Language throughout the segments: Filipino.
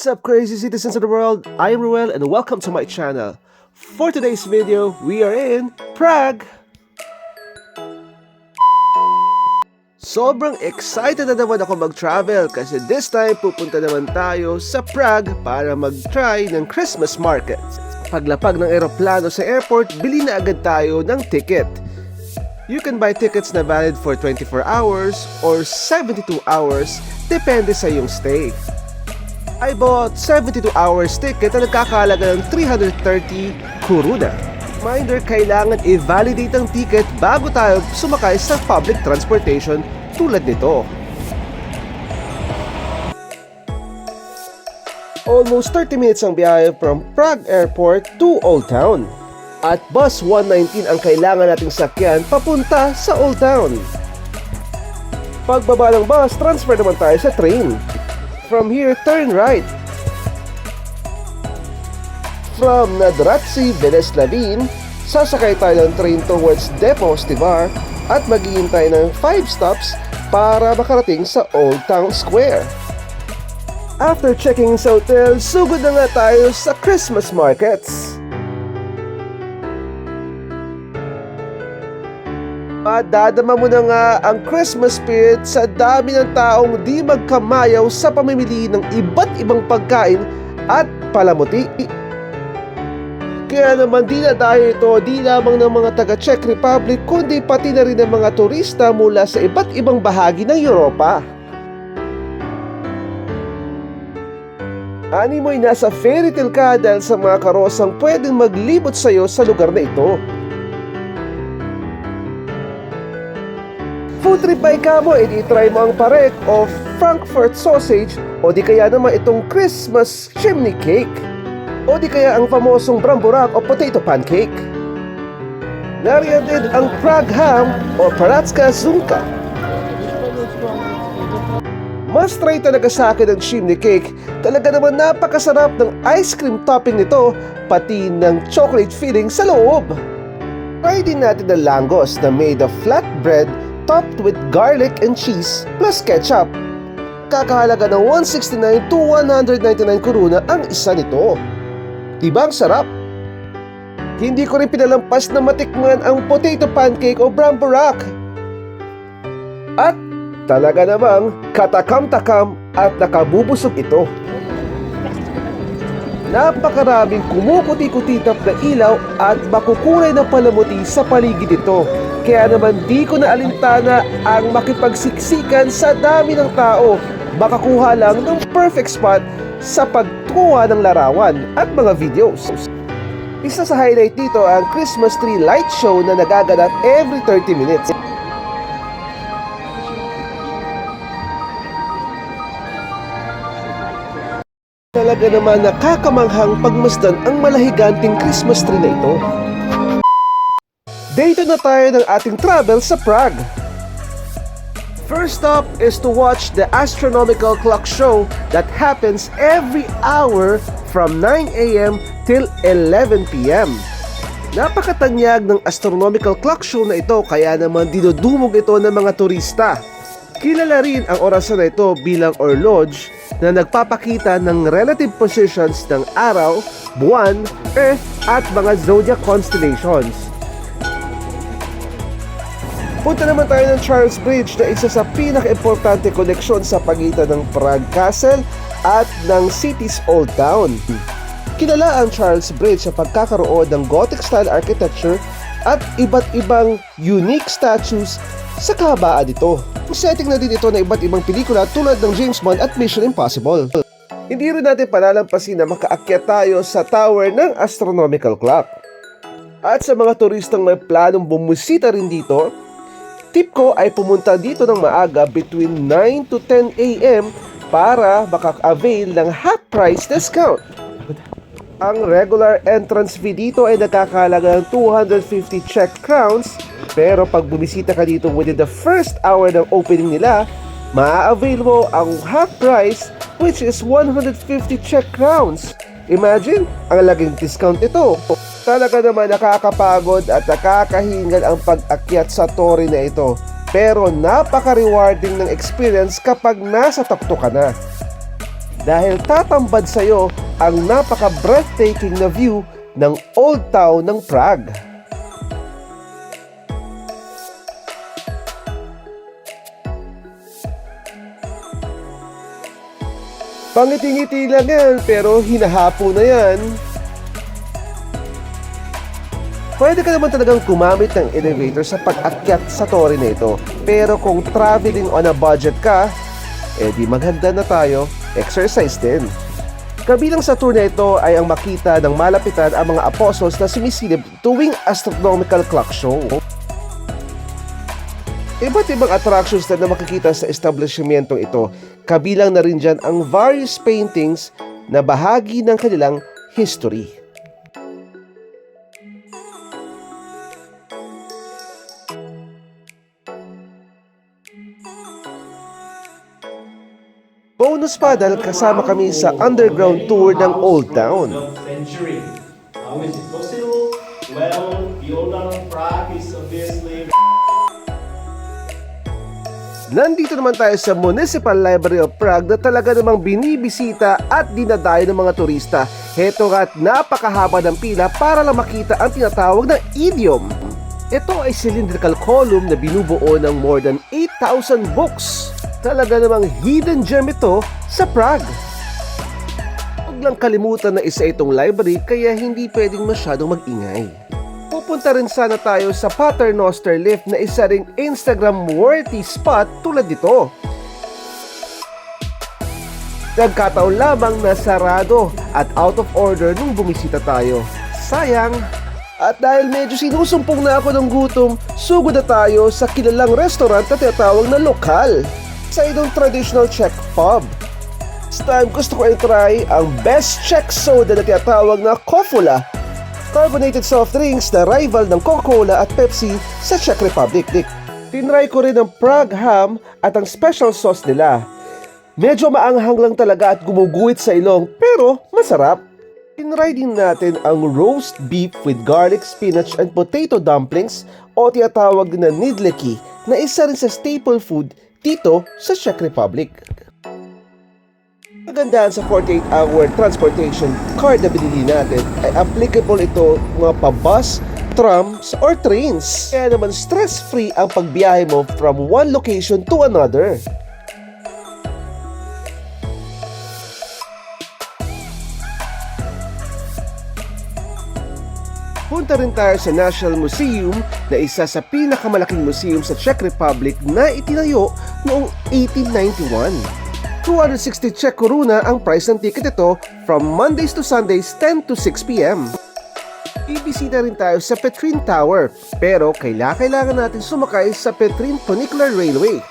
What's up, crazy citizens of the world? I am Ruel and welcome to my channel. For today's video, we are in Prague. Sobrang excited na naman ako mag-travel kasi this time pupunta naman tayo sa Prague para mag-try ng Christmas market. Paglapag ng eroplano sa airport, bili na agad tayo ng ticket. You can buy tickets na valid for 24 hours or 72 hours, depende sa iyong stay. I bought 72 hours ticket na nagkakahalaga ng 330 koruna. Reminder, kailangan i-validate ang ticket bago tayo sumakay sa public transportation tulad nito. Almost 30 minutes ang biyahe from Prague Airport to Old Town. At bus 119 ang kailangan nating sakyan papunta sa Old Town. Pagbaba ng bus, transfer naman tayo sa train. From here, turn right. From Nadratsi Veleslavin, sasakay tayo ng train towards Depot Stivar at maghihintay ng 5 stops para makarating sa Old Town Square. After checking sa hotel, sugod na nga tayo sa Christmas markets. Madadama mo na nga ang Christmas spirit sa dami ng taong di magkamayaw sa pamimili ng iba't ibang pagkain at palamuti. Kaya naman di na tayo ito di lamang ng mga taga Czech Republic kundi pati na rin ng mga turista mula sa iba't ibang bahagi ng Europa. Animoy nasa fairy tale ka dahil sa mga karosang pwedeng maglibot sa'yo sa lugar na ito. Food trip by kamo, edi-try mo ang parek o Frankfurt sausage o di kaya naman itong Christmas chimney cake o di kaya ang famosong bramborak o potato pancake. Nariyan din ang Prague ham o Paratska zunka. Must try talaga sa akin ang chimney cake. Talaga naman napakasarap ng ice cream topping nito pati ng chocolate filling sa loob. Try din natin ang langos na made of flatbread topped with garlic and cheese plus ketchup. Kakahalaga ng 169 to 199 koruna ang isa nito. Diba ang sarap? Hindi ko rin pinalampas na matikman ang potato pancake o bramborak. At talaga namang katakam-takam at nakabubusog ito. Napakaraming kumukuti-kutitap na ilaw at makukulay na palamuti sa paligid ito. Kaya naman di ko na alintana ang makipagsiksikan sa dami ng tao. Makakuha lang ng perfect spot sa pagkuha ng larawan at mga videos. Isa sa highlight dito ang Christmas tree light show na nagaganap every 30 minutes. Talaga naman nakakamanghang pagmasdan ang malahiganting Christmas tree na ito. Dito na tayo ng ating travel sa Prague. First stop is to watch the astronomical clock show that happens every hour from 9 AM till 11 PM. Napakatanyag ng astronomical clock show na ito kaya naman dinudumog ito ng mga turista. Kilala rin ang orasan na ito bilang horloge na nagpapakita ng relative positions ng araw, buwan, earth at mga zodiac constellations. Punta naman tayo ng Charles Bridge na isa sa pinaka-importante koneksyon sa pagitan ng Prague Castle at ng city's Old Town. Kilala ang Charles Bridge sa pagkakaroon ng Gothic-style architecture at iba't ibang unique statues sa kahabaan nito. Setting na din ito na iba't ibang pelikula tulad ng James Bond at Mission Impossible. Hindi rin natin palalampasin na makaakyat tayo sa tower ng astronomical clock. At sa mga turistang may planong bumusita rin dito, tip ko ay pumunta dito ng maaga between 9 to 10 AM para makaka-avail ng half price discount. Ang regular entrance fee dito ay nakakahalaga ng 250 Czech crowns, pero pag bumisita ka dito within the first hour ng opening nila, maa-avail mo ang half price which is 150 Czech crowns. Imagine, ang laging discount ito. Talaga naman nakakapagod at nakakahingal ang pag-akyat sa torre na ito. Pero napaka-rewarding ng experience kapag nasa takto ka na. dahil tatambad sa'yo ang napaka-breathtaking na view ng Old Town ng Prague. Pangiti-ngiti lang yan, pero hinahapo na yan. Pwede ka naman talagang gumamit ng elevator sa pag-akyat sa torre na ito. Pero kung traveling on a budget ka, di maghanda na tayo, exercise din. Kabilang sa tour na ito ay ang makita ng malapitan ang mga apostles na sumisilip tuwing astronomical clock show. Iba't ibang attractions na makikita sa establishmentong ito. Kabilang na rin dyan ang various paintings na bahagi ng kanilang history. Bonus pa dahil kasama kami sa underground tour ng Old Town. Nandito naman tayo sa Municipal Library of Prague na talaga namang binibisita at dinadayo ng mga turista. Heto nga't napakahaba ng pila para lang makita ang tinatawag na idiom. Ito ay cylindrical column na binubuo ng more than 8,000 books. Talaga namang hidden gem ito sa Prague. Huwag lang kalimutan na isa itong library kaya hindi pwedeng masyadong mag-ingay. Pupunta rin sana tayo sa Paternoster Lift na isa ring Instagram-worthy spot tulad nito. Nagkataon lamang na sarado at out of order nung bumisita tayo. Sayang! At dahil medyo sinusumpong na ako ng gutom, sugod na tayo sa kilalang restaurant na tinatawag na Lokal sa itong traditional Czech pub. This time gusto ko i-try ang best Czech soda na tinatawag na Kofola, carbonated soft drinks na rival ng Coca-Cola at Pepsi sa Czech Republic. Tinry ko rin ang Prague ham at ang special sauce nila. Medyo maanghang lang talaga at gumuguhit sa ilong pero masarap. Tinry din natin ang roast beef with garlic, spinach and potato dumplings o tinatawag na nidleki na isa rin sa staple food dito sa Czech Republic. Kagandahan sa 48-hour transportation card na binili natin ay applicable ito mga pa-bus, trams, or trains. Kaya naman stress-free ang pagbiyahe mo from one location to another. Punta rin tayo sa National Museum na isa sa pinakamalaking museum sa Czech Republic na itinayo noong 1891. 260 Czech koruna ang price ng ticket ito from Mondays to Sundays 10 to 6 p.m. Ibisita rin tayo sa Petrin Tower pero kailangan natin sumakay sa Petrin Funicular Railway.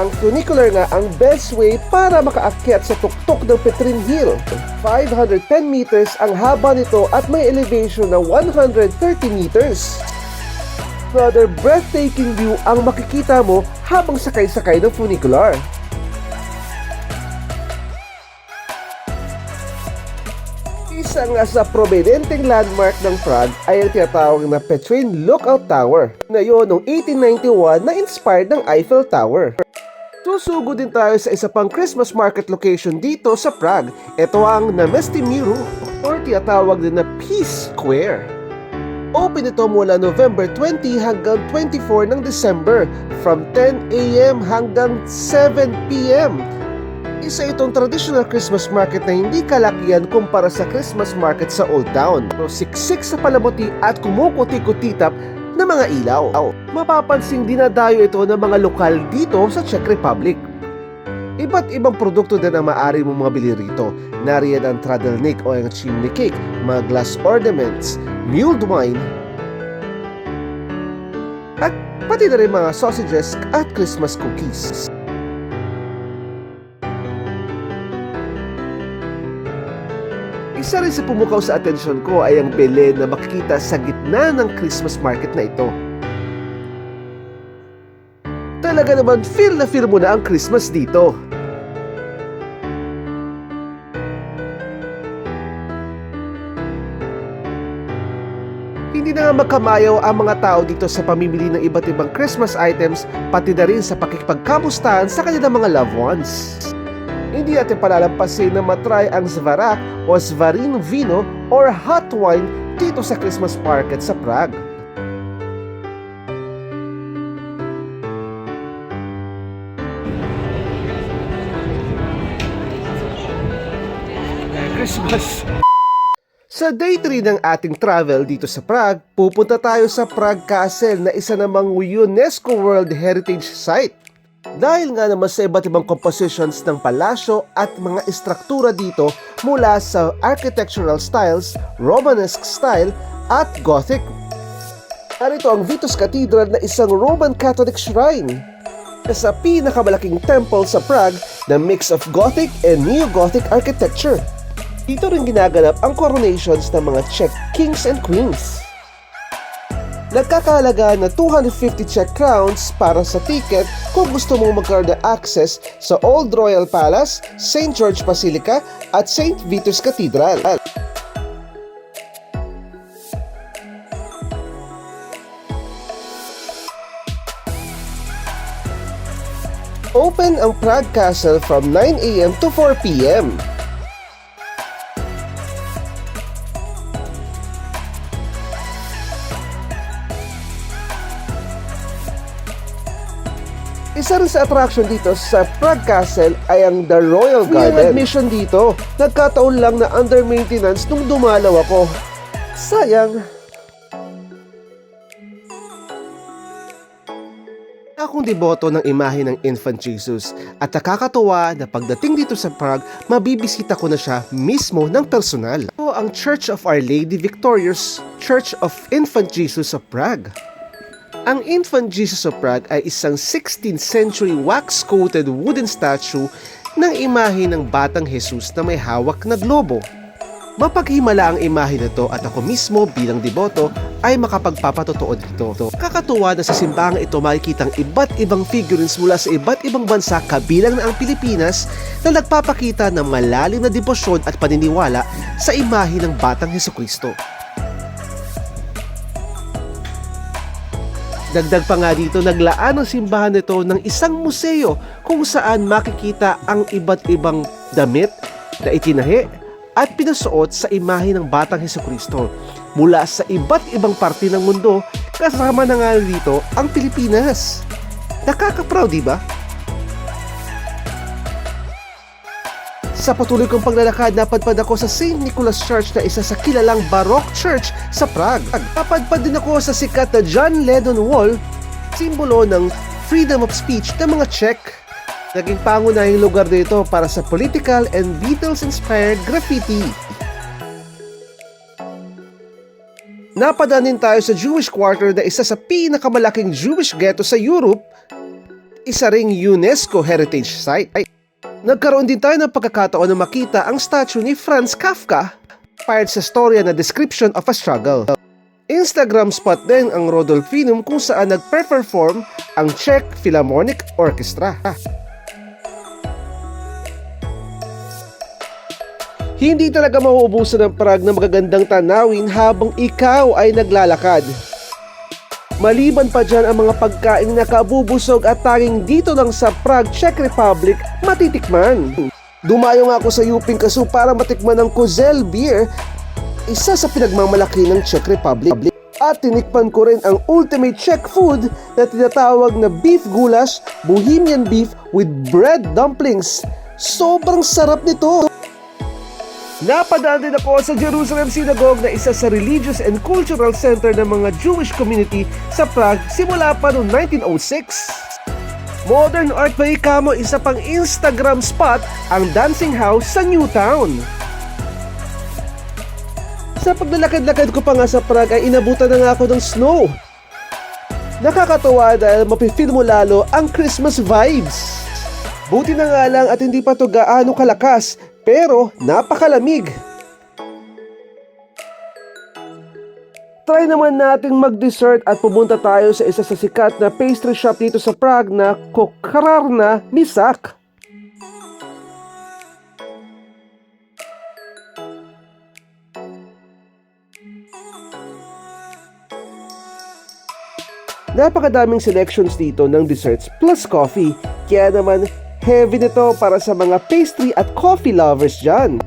Ang funicular nga ang best way para makaakyat sa tuktok ng Petrin Hill. 510 meters ang haba nito at may elevation na 130 meters. Rather breathtaking view ang makikita mo habang sakay-sakay ng funicular. Isa nga sa prominenteng landmark ng Prague ay ang tinatawag na Petrin Lookout Tower na yun noong 1891 na inspired ng Eiffel Tower. Susugod din tayo sa isa pang Christmas market location dito sa Prague. Ito ang Namesty Miru or tinatawag din na Peace Square. Open ito mula November 20 hanggang 24 ng December from 10 a.m. hanggang 7 p.m. Isa itong traditional Christmas market na hindi kalakihan kumpara sa Christmas market sa Old Town. So, siksik sa palamuti at kumukuti-kutitap na mga ilaw. Mapapansing dinadayo ito ng mga lokal dito sa Czech Republic. Iba't ibang produkto din ang maaari mong mabili rito. Nariyan ang tradelnik o ang chimney cake, mga glass ornaments, mulled wine, at pati na rin mga sausages at Christmas cookies. Isa rin sa pumukaw sa atensyon ko ay ang Belen na makikita sa gitna ng Christmas market na ito. Talaga naman feel na feel mo na ang Christmas dito. Hindi na nga magkamayaw ang mga tao dito sa pamimili ng iba't ibang Christmas items pati na rin sa pakikipagkamustahan sa kanilang mga loved ones. Hindi natin palalampasin na matry ang Zvarak o Zvarin Vino or hot wine dito sa Christmas market sa Prague. Christmas! Sa day 3 ng ating travel dito sa Prague, pupunta tayo sa Prague Castle na isa namang UNESCO World Heritage Site. Dahil nga naman sa iba't ibang compositions ng palasyo at mga istruktura dito mula sa architectural styles, Romanesque style at Gothic. Narito ang Vitus Cathedral na isang Roman Catholic shrine sa pinakamalaking temple sa Prague na mix of Gothic and Neo-Gothic architecture. Dito rin ginaganap ang coronations ng mga Czech kings and queens. Nagkakahalaga na 250 Czech crowns para sa ticket kung gusto mong magkaroon ng access sa Old Royal Palace, St. George Basilica at St. Vitus Cathedral. Open ang Prague Castle from 9 AM to 4 PM. Isa rin sa attraction dito sa Prague Castle ay ang The Royal Garden. May admission dito. Nagkataon lang na under maintenance nung dumalaw ako. Sayang. Akong deboto ng imahe ng Infant Jesus at nakakatuwa na pagdating dito sa Prague, mabibisita ko na siya mismo ng personal. Ito ang Church of Our Lady Victorious Church of Infant Jesus of Prague. Ang Infant Jesus of Prague ay isang 16th century wax-coated wooden statue ng imahe ng Batang Jesus na may hawak na globo. Mapaghimala ang imahe na to at ako mismo bilang deboto ay makapagpapatotoo dito. Kakatuwa na sa simbahang ito makikitang iba't ibang figurines mula sa iba't ibang bansa kabilang na ang Pilipinas na nagpapakita ng malalim na debosyon at paniniwala sa imahe ng Batang Hesukristo. Dagdag pa nga dito, naglaan ang simbahan nito ng isang museo kung saan makikita ang iba't ibang damit na itinahi at pinasuot sa imahe ng Batang Hesukristo mula sa iba't ibang parte ng mundo, kasama na nga dito ang Pilipinas. Nakaka-proud, di ba? Sa patuloy kong paglalakad, napadpad ako sa St. Nicholas Church na isa sa kilalang Baroque church sa Prague. Napadpad din ako sa sikat na John Lennon Wall, simbolo ng freedom of speech ng mga Czech. Naging pangunahing lugar dito para sa political and Beatles-inspired graffiti. Napadaan din tayo sa Jewish Quarter na isa sa pinakamalaking Jewish ghetto sa Europe, isa ring UNESCO Heritage Site. Nagkaroon din tayo ng pagkakataon na makita ang statue ni Franz Kafka, inspired sa storya na Description of a Struggle. Instagram spot din ang Rodolfinum kung saan nagpe-perform ang Czech Philharmonic Orchestra. Hindi talaga mauubusan ng Prague ng magagandang tanawin habang ikaw ay naglalakad. Maliban pa dyan ang mga pagkain na kabubusog at tanging dito lang sa Prague, Czech Republic matitikman. Dumayo nga ako sa Yuping Kasu para matikman ang Kozel beer, isa sa pinagmamalaki ng Czech Republic. At tinikman ko rin ang ultimate Czech food na tinatawag na beef goulash, Bohemian beef with bread dumplings. Sobrang sarap nito! Napadaan din ako sa Jerusalem Synagogue na isa sa religious and cultural center ng mga Jewish community sa Prague simula pa noong 1906. Modern art by kamo, isa pang Instagram spot ang Dancing House sa Newtown. Sa paglalakad-lakad ko pa nga sa Prague ay inabutan na nga ako ng snow. Nakakatawa dahil mapifeel mo lalo ang Christmas vibes. Buti na nga lang at hindi pa to gaano kalakas, pero napakalamig. Try naman nating mag-dessert at pumunta tayo sa isa sa sikat na pastry shop dito sa Prague na Kokrarna Misak. Napakadaming selections dito ng desserts plus coffee, kaya naman Heavy nito para sa mga pastry at coffee lovers dyan.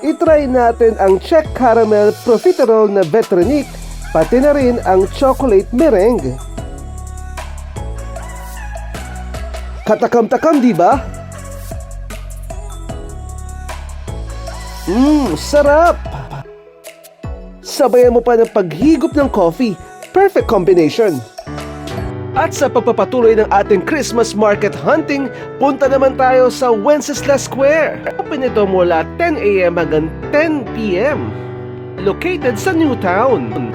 I-try natin ang Czech Caramel Profiterole na Vetronic, pati na rin ang chocolate meringue. Katakam-takam, di ba? Sarap! Sabayan mo pa ng paghigop ng coffee. Perfect combination. At sa pagpapatuloy ng ating Christmas market hunting, punta naman tayo sa Wenceslas Square. Open ito mula 10 a.m. hanggang 10 p.m. Located sa Newtown.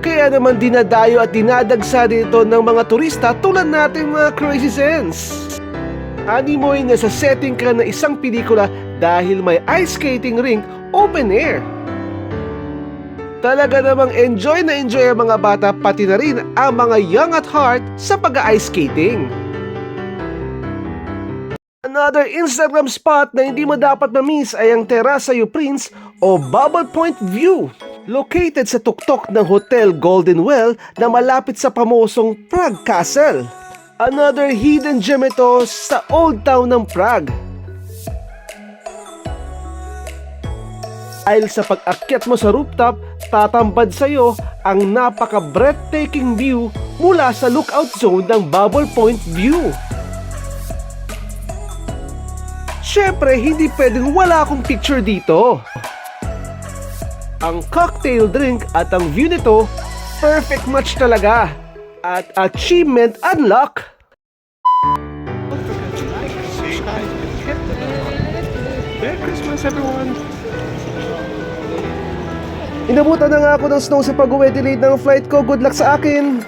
Kaya naman dinadayo at dinadagsa dito ng mga turista tulad nating mga crazy sense. Animoy na sa setting ka na isang pelikula dahil may ice skating rink open air. Talaga namang enjoy na enjoy ang mga bata pati na rin ang mga young at heart sa pag-ice skating. Another Instagram spot na hindi mo dapat ma-miss ay ang Terraza U Prince o Bubble Point View. Located sa tuktok ng Hotel Golden Well na malapit sa pamosong Prague Castle. Another hidden gem ito sa Old Town ng Prague. Dahil sa pag-akyat mo sa rooftop, tatambad sa iyo ang napaka-breathtaking view mula sa lookout zone ng Bubble Point View. Syempre, hindi pwedeng wala akong picture dito. Ang cocktail drink at ang view nito, perfect match talaga. At achievement unlock. Merry Christmas, everyone! Inabutan na nga ako ng snow sa pag-uwi, delayed ng flight ko. Good luck sa akin!